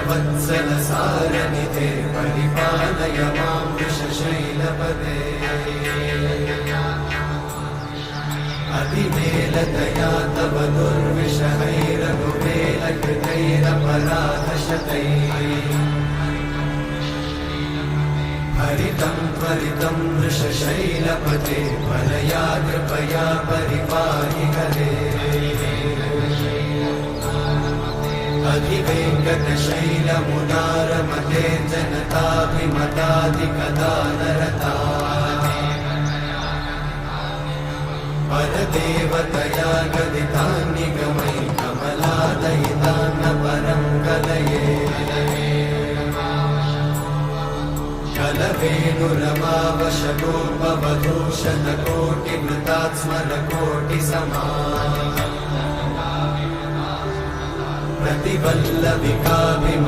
वत्सलसारनिधे परिपालय मां वृषशैलपदे अतिवेलतया तव दुर्विषहैरघुवेलकृतैरपराधशतैः हरितं त्वरितं वृषशैलपते परया कृपया परिपाहि हरे अधिवेङ्कटशैलमुदारमते जनताभिमताधिकदानरता परदेवतया गदितान्निगमै कमलादयितान्न परं कलये कलवेणुरमावशतोपवधूषणकोटिवृतात् स्मरकोटिसमा प्रतिवल्लविकाभिम